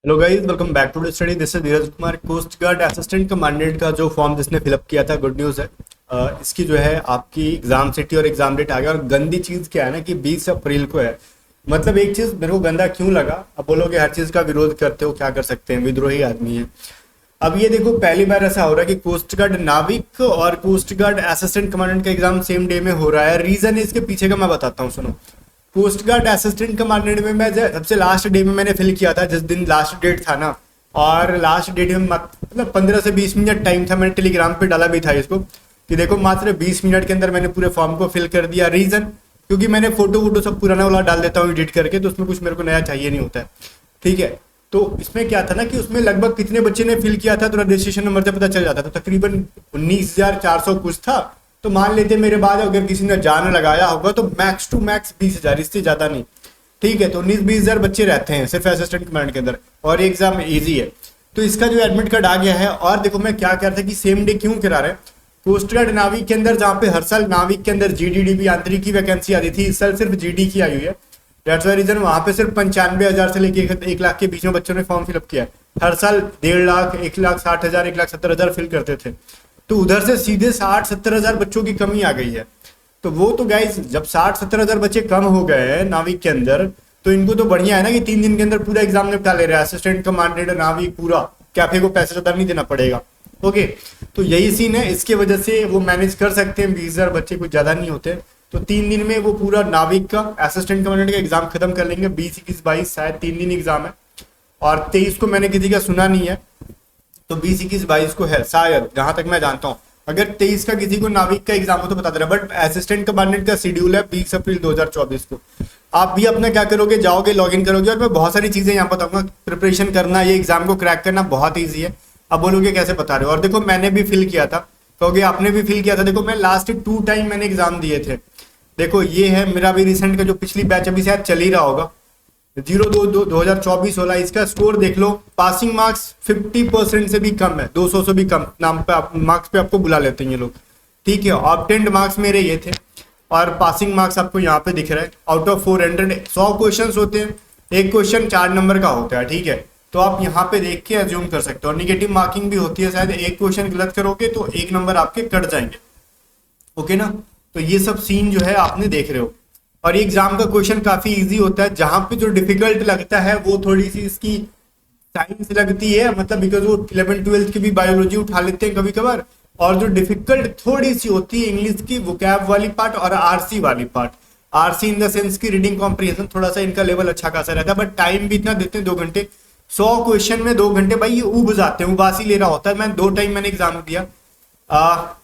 Hello guys, welcome back to the study. This is Dheeraj Kumar. Coast guard assistant commandant का जो form जिसने fill up किया था, गुड न्यूज़ है। इसकी जो है आपकी एग्जाम सिटी और एग्जाम डेट आ गया। और गंदी चीज़ क्या है ना कि 20 अप्रैल को है। मतलब एक चीज़ मेरे को गंदा क्यों लगा, अब बोलोगे हर चीज़ का विरोध करते हो, क्या कर सकते हैं, विद्रोही आदमी है। अब ये देखो, पहली बार ऐसा हो रहा है कि कोस्ट गार्ड नाविक और कोस्ट गार्ड असिस्टेंट कमांडेंट का एग्जाम सेम डे में हो रहा है। रीजन इसके पीछे का मैं बताता हूँ, सुनो। कोस्ट गार्ड असिस्टेंट कमांडेंट में मैं सबसे लास्ट डे में मैंने फिल किया था, जिस दिन लास्ट डेट था ना। और लास्ट डेट में मतलब 15 से 20 मिनट टाइम था। मैंने टेलीग्राम पे डाला भी था इसको कि देखो मात्र 20 मिनट के अंदर मैंने पूरे फॉर्म को फिल कर दिया। रीजन क्योंकि मैंने फोटो वोटो सब पुराना वाला डाल देता हूँ एडिट करके, तो उसमें कुछ मेरे को नया चाहिए नहीं होता है। ठीक है, तो इसमें क्या था ना कि उसमें लगभग कितने बच्चे ने फिल किया था तो रजिस्ट्रेशन नंबर से पता चल जाता था। तो तकरीबन 19,400 कुछ था। तो मान लेते मेरे बाद अगर किसी ने जान लगाया होगा तो मैक्स टू मैक्स 20,000, इससे ज्यादा नहीं। ठीक है, तो 19-20 हजार बच्चे रहते हैं सिर्फ असिस्टेंट कमांड के अंदर, और ये एग्जाम इजी है। तो इसका जो एडमिट कार्ड आ गया है। और देखो मैं क्या कह रहा था कि सेम डे क्यों करा रहे हैं। कोस्ट गार्ड नाविक के अंदर, जहाँ पे हर साल नाविक के अंदर जीडीडीबी आंतरिक की वैकेंसी आती थी, इस साल सिर्फ जीडी की आई हुई है। दैट्स वाई रीजन वहां पे सिर्फ 95,000 से लेके 1 लाख के बीच में बच्चों ने फॉर्म फिलअप किया है। हर साल 1.5 लाख, 1,60,000, 1,70,000 फिल करते थे। तो उधर से सीधे 60-70 हजार बच्चों की कमी आ गई है। तो वो तो गाइज, जब 60-70 हजार बच्चे कम हो गए हैं नाविक के अंदर, तो इनको तो बढ़िया है ना कि 3 दिन के अंदर पूरा एग्जाम निपटा ले रहे हैं। असिस्टेंट कमांडेंट नाविक पूरा, कैफे को पैसे ज्यादा नहीं देना पड़ेगा। ओके, तो यही सीन है। इसके वजह से वो मैनेज कर सकते हैं, 20,000 बच्चे कुछ ज्यादा नहीं होते। तो 3 दिन में वो पूरा नाविक का असिस्टेंट कमांडेंट का एग्जाम खत्म कर लेंगे। 20, 21, 22 शायद 3 दिन एग्जाम है। और 23 को मैंने किसी का सुना नहीं है, तो 20, 21, 22 को है शायद, जहां तक मैं जानता हूँ। अगर 23 का किसी को नाविक का एग्जाम हो तो बता दे रहा, बट असिस्टेंट कमांडेंट का शेड्यूल है 20 अप्रैल 2024 को। आप भी अपना क्या करोगे, जाओगे, लॉगिन करोगे। और मैं बहुत सारी चीजें यहाँ बताऊंगा। प्रिपरेशन करना, ये एग्जाम को क्रैक करना बहुत ईजी है। अब बोलोगे कैसे बता रहे हो। और देखो मैंने भी फिल किया था, कहोगे आपने भी फिल किया था। देखो मैं लास्ट 2 टाइम मैंने एग्जाम दिए थे। देखो ये है मेरा भी रिसेंट का जो पिछली बैच अभी शायद चल ही रहा होगा, 02/2024 वाला। इसका स्कोर देख लो, पासिंग मार्क्स 50% से भी कम है, 200 से भी कम नाम पे मार्क्स पे आपको बुला लेते हैं ये लोग। ठीक है, ऑब्टेंड मार्क्स मेरे ये थे। और पासिंग मार्क्स आपको यहाँ पे दिख रहा है। आउट ऑफ 400 100 क्वेश्चन होते हैं, एक क्वेश्चन 4 नंबर का होता है। ठीक है, तो आप यहाँ पे देख के एज्यूम कर सकते हो। और निगेटिव मार्किंग भी होती है, शायद एक क्वेश्चन गलत करोगे तो 1 नंबर आपके कट जाएंगे। ओके ना, तो ये सब सीन जो है आपने देख रहे हो। और ये एग्जाम का क्वेश्चन काफी इजी होता है। जहां पे जो डिफिकल्ट लगता है वो थोड़ी सी इसकी साइंस लगती है, मतलब बिकॉज वो 11th-12th की भी बायोलॉजी उठा लेते हैं कभी कभार। और जो डिफिकल्ट थोड़ी सी होती है इंग्लिश की वोकैब वाली पार्ट और आरसी वाली part. RC in the sense की रीडिंग कॉम्प्रिहेंशन, थोड़ा सा इनका लेवल अच्छा खासा रहता है। बट टाइम भी इतना देते हैं, 2 घंटे। 100 क्वेश्चन में 2 घंटे, भाई ये उब जाते हैं, उबासी ले रहा होता है। मैं 2 टाइम मैंने एग्जाम दिया।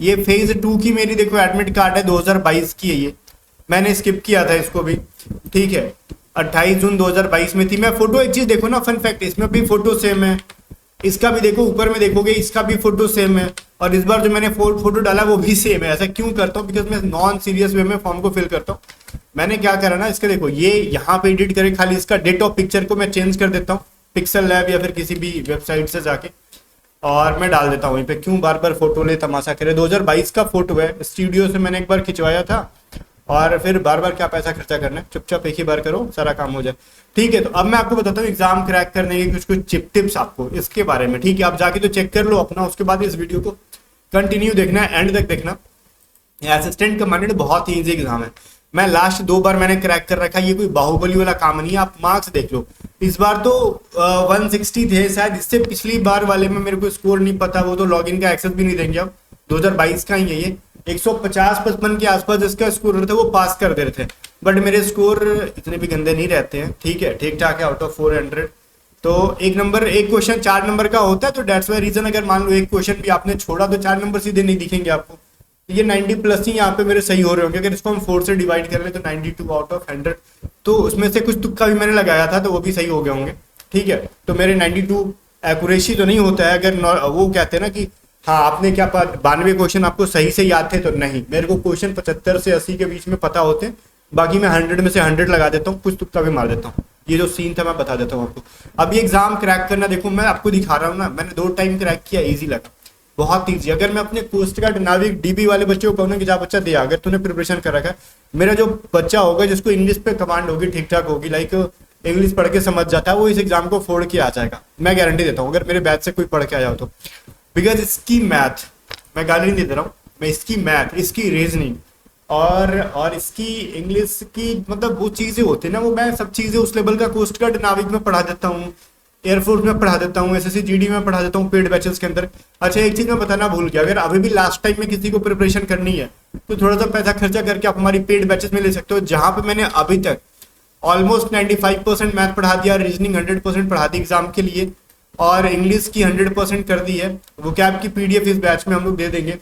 ये फेज 2 की मेरी देखो एडमिट कार्ड है, 2022 की है ये। मैंने स्किप किया था इसको भी। ठीक है, 28 जून 2022 में थी। मैं फोटो, एक चीज देखो ना, फन फैक्ट, इसमें भी फोटो सेम है। इसका भी देखो, ऊपर में देखोगे इसका भी फोटो सेम है। और इस बार जो मैंने फोटो डाला वो भी सेम है। ऐसा क्यों करता हूँ, बिकॉज मैं नॉन सीरियस वे में फॉर्म को फिल करता हूँ। मैंने क्या करा ना, इसका देखो, ये यहाँ पे एडिट करे, खाली इसका डेट ऑफ पिक्चर को मैं चेंज कर देता हूँ पिक्सल लैब या फिर किसी भी वेबसाइट से जाके, और मैं डाल देता हूँ वहीं पे। क्यों बार बार फोटो ले तमाशा करे। 2022 का फोटो है, स्टूडियो से मैंने एक बार खिंचवाया था। और फिर बार बार क्या पैसा खर्चा करना है, चुपचाप एक ही बार करो, सारा काम हो जाए। ठीक है, तो अब मैं आपको बताता हूँ एग्जाम क्रैक करने की कुछ कुछ टिप्स आपको इसके बारे में। ठीक है, आप जाके तो चेक कर लो अपना, उसके बाद इस वीडियो को कंटिन्यू देखना है, एंड तक देखना। असिस्टेंट कमांडेंट बहुत ही ईजी एग्जाम है। मैं लास्ट 2 बार मैंने क्रैक कर रखा है, ये कोई बाहुबली वाला काम नहीं है। आप मार्क्स देख लो, इस बार तो 160 थे शायद। इससे पिछली बार वाले में मेरे को स्कोर नहीं पता, वो तो लॉगिन का एक्सेस भी नहीं देंगे अब। 2022 का ही है ये। 150-55 के आसपास जिसका स्कोर था वो पास कर दे रहे थे। बट मेरे स्कोर इतने भी गंदे नहीं रहते हैं। ठीक है, ठीक ठाक है, आउट ऑफ 400। तो एक क्वेश्चन 4 नंबर का होता है। तो डेट्स वाई रीजन, अगर मान लो एक क्वेश्चन भी आपने छोड़ा तो 4 नंबर सीधे नहीं दिखेंगे आपको। तो ये 90+ ही यहाँ पे मेरे सही हो रहे होंगे। अगर इसको हम 4 से डिवाइड कर ले तो 92 आउट ऑफ 100। तो उसमें से कुछ तुक्का भी मैंने लगाया था, तो वो भी सही हो गए होंगे। ठीक है, तो मेरे 92 एक्यूरेसी तो नहीं होता है। अगर वो कहते हैं ना कि हाँ आपने क्या 92 क्वेश्चन आपको सही से याद थे, तो नहीं, मेरे को क्वेश्चन 75 से 80 के बीच में पता होते हैं। बाकी मैं 100 में से 100 लगा देता हूँ, कुछ तुक्का भी मार देता हूँ। ये जो सीन था मैं बता देता हूँ आपको। अब ये एग्जाम क्रैक करना, देखो मैं आपको दिखा रहा हूँ ना, मैंने 2 टाइम क्रैक किया, ईजी लगा, बहुत ईजी। अगर मैं अपने कोस्ट गार्ड नाविक डीबी वाले बच्चों को कहूँ कि जा बच्चा दे, अगर तूने प्रिपरेशन कर रखा है, मेरा जो बच्चा होगा जिसको इंग्लिश पे कमांड होगी ठीक ठाक होगी, लाइक इंग्लिश पढ़ के समझ जाता है, वो इस एग्जाम को फोड़ के आ जाएगा, मैं गारंटी देता हूँ, अगर मेरे बैच से कोई पढ़ के आया हो तो। बिकॉज इसकी मैथ, मैं गाली नहीं दे रहा हूँ, मैं इसकी मैथ, इसकी रीजनिंग और इसकी इंग्लिश की मतलब वो चीज़ें होती है ना, वो मैं सब चीज़ें उस लेवल का कोस्ट गार्ड नाविक में पढ़ा देता हूँ, एयरफोर्स में पढ़ा देता हूँ, एसएससी जीडी में पढ़ा देता हूँ, पेड बैचेस के अंदर। अच्छा एक चीज़ मैं बताना भूल गया, अगर अभी भी लास्ट टाइम में किसी को प्रिपरेशन करनी है तो थोड़ा सा पैसा खर्चा करके आप हमारी पेड बैचेस में ले सकते हो, जहाँ पे मैंने अभी तक ऑलमोस्ट 95% मैथ पढ़ा दिया, रीजनिंग 100% पढ़ा दी एग्जाम के लिए, और इंग्लिश की 100% कर दी है। वो कैब की पीडीएफ इस बैच में हम लोग दे देंगे,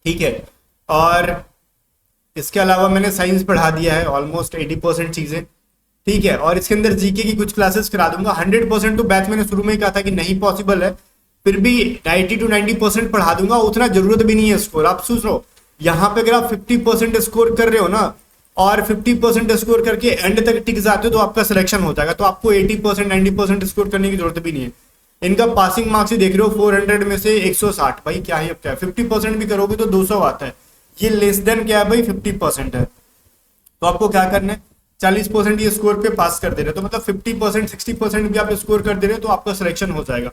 ठीक है। और इसके अलावा मैंने साइंस पढ़ा दिया है ऑलमोस्ट 80% चीज़ें, ठीक है। और इसके अंदर जीके की कुछ क्लासेस करा दूंगा। 100% तो बैच मैंने शुरू में ही कहा था कि नहीं पॉसिबल है, फिर भी 80 to 90% पढ़ा दूंगा, उतना जरूरत भी नहीं है स्कोर। आप सोच लो यहाँ पे अगर आप 50% स्कोर कर रहे हो ना, और 50% स्कोर करके एंड तक टिक जाते हो तो आपका सिलेक्शन हो जाएगा, तो आपको 80% 90% स्कोर करने की जरूरत भी नहीं है। इनका पासिंग मार्क्स ही देख रहे हो 400 में से 160, भाई क्या है, अब क्या है, 50% भी करोगे तो 200 आता है, ये लेस देन क्या है भाई 50% है। तो आपको क्या करना है, 40% ये स्कोर पे पास कर दे रहे हो, तो मतलब 50% 60% भी आप स्कोर कर दे रहे हो तो आपका सिलेक्शन हो जाएगा।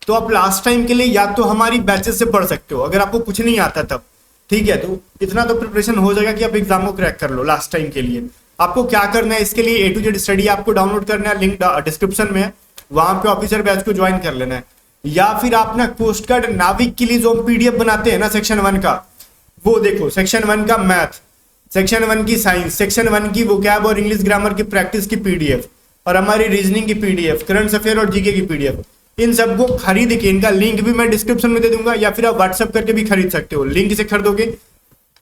तो आप लास्ट टाइम के लिए या तो हमारी बैचेस से पढ़ सकते हो, अगर आपको कुछ नहीं आता तब, ठीक है, तो इतना तो प्रिपरेशन हो जाएगा कि आप एग्जाम को क्रैक कर लो लास्ट टाइम के लिए। आपको क्या करना है, इसके लिए A to Z स्टडी आपको डाउनलोड करना है, लिंक डिस्क्रिप्शन में है, वहां पे ऑफिसर बैच को ज्वाइन कर लेना है। या फिर आप ना कोस्ट गार्ड नाविक के लिए जो हम पीडीएफ बनाते हैं ना सेक्शन 1 का, वो देखो, सेक्शन 1 का मैथ, सेक्शन 1 की साइंस, सेक्शन 1 की वोकैब और इंग्लिश ग्रामर की प्रैक्टिस की पीडीएफ, और हमारी रीजनिंग की पीडीएफ, करंट अफेयर और जीके की पीडीएफ, इन सबको खरीद के, इनका लिंक भी मैं डिस्क्रिप्शन में दे दूंगा, या फिर आप व्हाट्सएप करके भी खरीद सकते हो। लिंक से खरीदोगे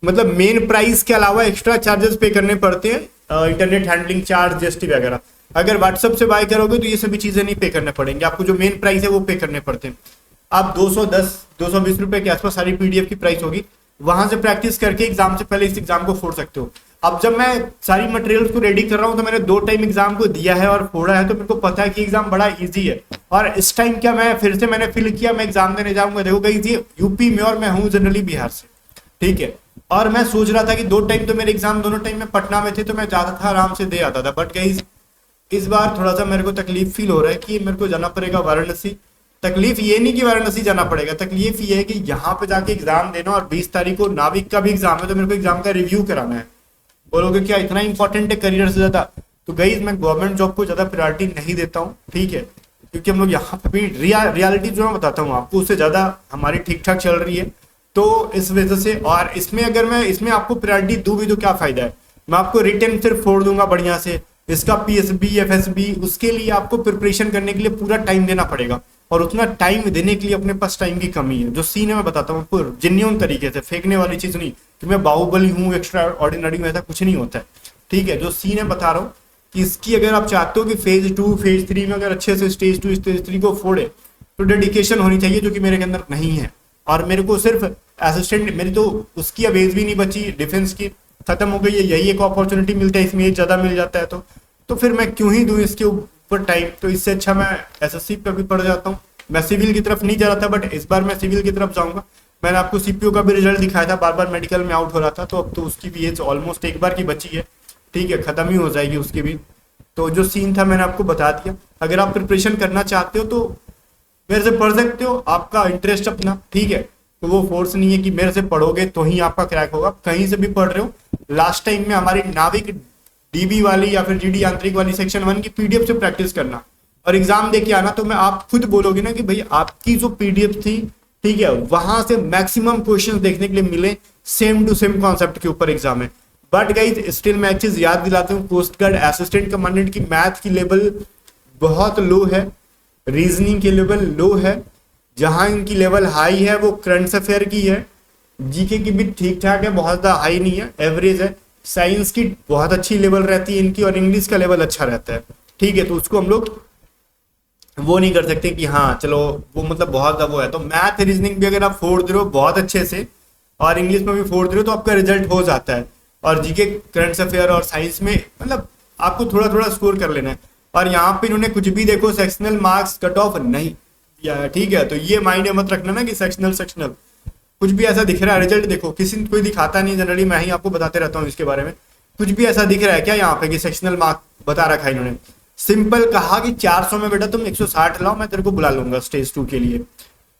मतलब मेन प्राइस के अलावा एक्स्ट्रा चार्जेस पे करने पड़ते हैं, इंटरनेट हैंडलिंग चार्ज, जीएसटी वगैरह। अगर व्हाट्सएप से बाय करोगे तो ये सभी चीजें नहीं पे करने पड़ेंगे, आपको जो मेन प्राइस है वो पे करने पड़ते हैं। आप 210-220 रुपए के आसपास सारी पीडीएफ की प्राइस होगी, वहां से प्रैक्टिस करके एग्जाम से पहले इस एग्जाम को फोड़ सकते हो। अब जब मैं सारी मटेरियल्स को रेडी कर रहा हूं तो मैंने 2 टाइम एग्जाम को दिया है और फोड़ा है, तो मेरे को पता है कि एग्जाम बड़ा इजी है। और इस टाइम क्या मैं फिर से मैंने फील किया, मैं एग्जाम देने जाऊंगा, देखो गाइस ये यूपी में और मैं हूँ जनरली बिहार से, ठीक है। और मैं सोच रहा था कि 2 टाइम तो मेरे एग्जाम दोनों टाइम में पटना में थे, तो मैं जाता था आराम से दे आता था। बट गाइस इस बार थोड़ा सा मेरे को तकलीफ फील हो रहा है कि मेरे को जाना पड़ेगा वाराणसी। तकलीफ ये नहीं कि वाराणसी जाना पड़ेगा, तकलीफ ये है कि यहाँ पे जाके एग्जाम देना, और 20 तारीख को नाविक का भी एग्जाम है, तो मेरे को एग्जाम का रिव्यू कराना है। बोलोगे क्या इतना इंपॉर्टेंट है करियर से ज्यादा? तो गाइस मैं गवर्नमेंट जॉब को ज्यादा प्रायोरिटी नहीं देता हूँ, ठीक है, क्योंकि हम लोग यहाँ पे भी रियलिटी जो मैं बताता हूँ आपको, उससे ज्यादा हमारी ठीक ठाक चल रही है, तो इस वजह से। और इसमें अगर मैं इसमें आपको प्रायोरिटी दूं भी तो क्या फायदा है, मैं आपको रिटर्न सिर्फ फोड़ दूंगा बढ़िया से, इसका पीएसबी एफएसबी, उसके लिए आपको प्रिपरेशन करने के लिए पूरा टाइम देना पड़ेगा, और उतना टाइम देने के लिए अपने पास टाइम की कमी है। जो सीन है मैं बताता हूँ आपको जेन्युइन तरीके से, फेंकने वाली चीज नहीं कि मैं बाहुबली हूँ, एक्स्ट्रा ऑर्डिनरी में, ऐसा कुछ नहीं होता है, ठीक है। जो सीन है बता रहा हूँ कि इसकी अगर आप चाहते हो कि फेज 2 फेज 3 में अगर अच्छे से स्टेज 2 स्टेज 3 को फोड़े, तो डेडिकेशन होनी चाहिए, जो कि मेरे के अंदर नहीं है। और मेरे को सिर्फ असिस्टेंट, मेरी तो उसकी अब एज भी नहीं बची, डिफेंस की खत्म हो गई है, यही एक अपॉर्चुनिटी मिलता है, इसमें एज ज्यादा मिल जाता है, तो फिर मैं क्यों ही दूं इसके ऊपर टाइम। तो इससे अच्छा मैं एसएससी पे भी पढ़ जाता हूँ। मैं सिविल की तरफ नहीं जा रहा था, बट इस बार मैं सिविल की तरफ जाऊंगा। मैंने आपको सीपीओ का भी रिजल्ट दिखाया था, बार बार मेडिकल में आउट हो रहा था, तो अब तो उसकी भी एज ऑलमोस्ट एक बार की बची है, ठीक है, खत्म ही हो जाएगी उसकी भी। तो जो सीन था मैंने आपको बता दिया। अगर आप प्रिपरेशन करना चाहते हो तो मेरे से पढ़ सकते हो, आपका इंटरेस्ट अपना, ठीक है, तो वो फोर्स नहीं है कि मेरे से पढ़ोगे तो ही आपका क्रैक होगा, कहीं से भी पढ़ रहे हो। लास्ट टाइम में हमारी नाविक डीबी वाली या फिर जीडी यांत्रिक वाली सेक्शन 1 की पीडीएफ से प्रैक्टिस करना और एग्जाम देके आना, तो मैं आप खुद बोलोगे ना कि भाई आपकी जो पीडीएफ थी, ठीक है, वहां से मैक्सिमम क्वेश्चन देखने के लिए मिले, सेम टू सेम कॉन्सेप्ट के ऊपर एग्जाम है। बट गाइस स्टिल मैं एक चीज याद दिलाता हूँ, कोस्ट गार्ड असिस्टेंट कमांडेंट की मैथ की लेवल बहुत लो है, रीजनिंग की लेवल लो है, जहां इनकी लेवल हाई है वो करंट अफेयर की है, जीके की भी ठीक ठाक है, बहुत ज्यादा हाई नहीं है, एवरेज है। साइंस की बहुत अच्छी लेवल रहती है इनकी, और इंग्लिश का लेवल अच्छा रहता है, ठीक है। तो उसको हम लोग वो नहीं कर सकते कि हाँ चलो वो मतलब बहुत ज्यादा वो है। तो मैथ रीजनिंग भी अगर आप फोड़ दे रहे हो बहुत अच्छे से, और इंग्लिश में भी फोड़ दे रहे हो, तो आपका रिजल्ट हो जाता है। और जीके, करंट अफेयर और साइंस में मतलब आपको थोड़ा थोड़ा स्कोर कर लेना है। और यहाँ पे इन्होंने कुछ भी देखो सेक्शनल मार्क्स कट ऑफ नहीं, ठीक है, तो ये माइंड में मत रखना ना कि सेक्शनल कुछ भी ऐसा दिख रहा है। रिजल्ट देखो, किसी कोई दिखाता नहीं, जनरली मैं ही आपको बताते रहता हूँ इसके बारे में। कुछ भी ऐसा दिख रहा है क्या यहाँ पे कि सेक्शनल मार्क बता रखा है इन्होंने? सिंपल कहा कि 400 में बेटा तुम 160 लाओ, मैं तेरे को बुला लूंगा स्टेज 2 के लिए।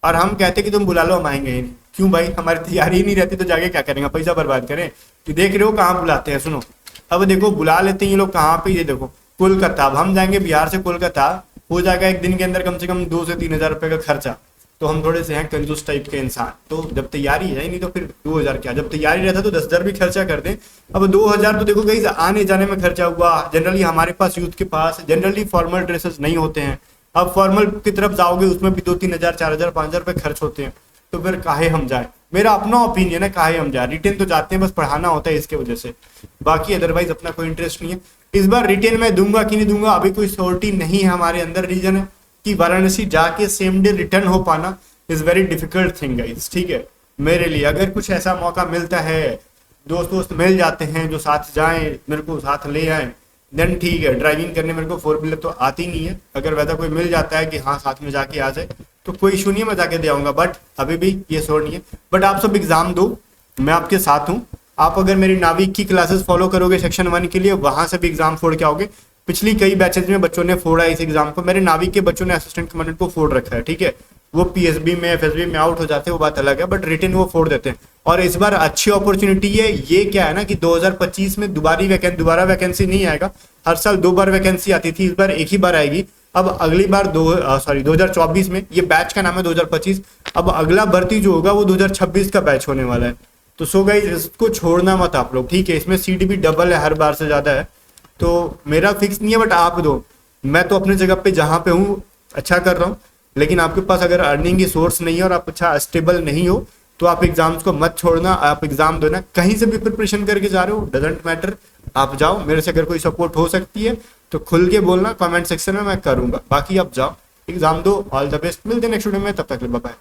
और हम कहते कि तुम बुला लो, हम आएंगे ही नहीं। क्यों भाई, हमारी तैयारी ही नहीं रहती तो जाके क्या करेंगे, पैसा बर्बाद करें। कि देख रहे हो कहाँ बुलाते हैं, सुनो अब देखो बुला लेते हैं ये लोग कहाँ पे, ये देखो कोलकाता। अब हम जाएंगे बिहार से कोलकाता, हो जाएगा एक दिन के अंदर कम से कम 2 से 3 हजार रुपए का खर्चा। तो हम थोड़े से हैं कंजूस टाइप के इंसान, तो जब तैयारी है नहीं तो फिर 2000 क्या, जब तैयारी रहता तो 10,000 भी खर्चा कर दें। अब 2000 तो देखो गई आने जाने में खर्चा हुआ। जनरली हमारे पास यूथ के पास जनरली फॉर्मल ड्रेसेस नहीं होते हैं। अब फॉर्मल की तरफ जाओगे उसमें भी 2-3 हजार 4,000 5,000 रुपए खर्च होते हैं। तो फिर काहे हम जाए, मेरा अपना ओपिनियन है, काहे हम जाए। रिटेन तो जाते हैं बस पढ़ाना होता है इसके वजह से, बाकी अदरवाइज अपना कोई इंटरेस्ट नहीं है। इस बार रिटेन में दूंगा कि नहीं दूंगा अभी कोई श्योरिटी नहीं है हमारे अंदर। रीजन है कि वाराणसी जाके सेम डे रिटर्न हो पाना is very difficult thing guys, ठीक है। मेरे लिए अगर कुछ ऐसा मौका मिलता है, दोस्त मिल जाते हैं जो साथ जाएं, मेरे को साथ ले आए, देन ठीक है। ड्राइविंग करने मेरे को 4 व्हीलर तो आती नहीं है, अगर वैसा कोई मिल जाता है कि हाँ साथ में जाके आ जाए तो कोई इशू नहीं है, मैं जाके दे आऊंगा। बट अभी भी ये श्योर नहीं है। बट आप सब एग्जाम दो, मैं आपके साथ हूँ। आप अगर मेरी नाविक की क्लासेस फॉलो करोगे सेक्शन 1 के लिए, वहां से भी एग्जाम फोड़ के आओगे। पिछली कई बैचेज में बच्चों ने फोड़ा इस एग्जाम को, मेरे नाविक के बच्चों ने असिस्टेंट कमांडेंट को फोड़ रखा है, ठीक है। वो पीएसबी में एफएसबी में आउट हो जाते हैं, वो बात अलग है, बट रिटेन वो फोड़ देते हैं। और इस बार अच्छी अपॉर्चुनिटी है। ये क्या है ना कि 2025 में दोबारा वैकेंसी नहीं आएगा। हर साल 2 बार वैकेंसी आती थी, इस बार एक ही बार आएगी। अब अगली बार 2024 में, ये बैच का नाम है 2025। अब अगला भर्ती जो होगा वो 2026 का बैच होने वाला है। तो सो गाइस इसको छोड़ना मत आप लोग, ठीक है। इसमें सीट भी डबल है, हर बार से ज्यादा है। तो मेरा फिक्स नहीं है, बट आप दो। मैं तो अपने जगह पे जहाँ पे हूँ अच्छा कर रहा हूँ, लेकिन आपके पास अगर अर्निंग की सोर्स नहीं है और आप अच्छा स्टेबल नहीं हो तो आप एग्जाम्स को मत छोड़ना। आप एग्जाम दो ना, कहीं से भी प्रिपरेशन करके जा रहे हो, डजेंट मैटर, आप जाओ। मेरे से अगर कोई सपोर्ट हो सकती है तो खुल के बोलना कमेंट सेक्शन में, मैं करूंगा। बाकी आप जाओ एग्जाम दो, ऑल द बेस्ट। मिलते हैं नेक्स्ट वीडियो में, तब तक बाय बाय।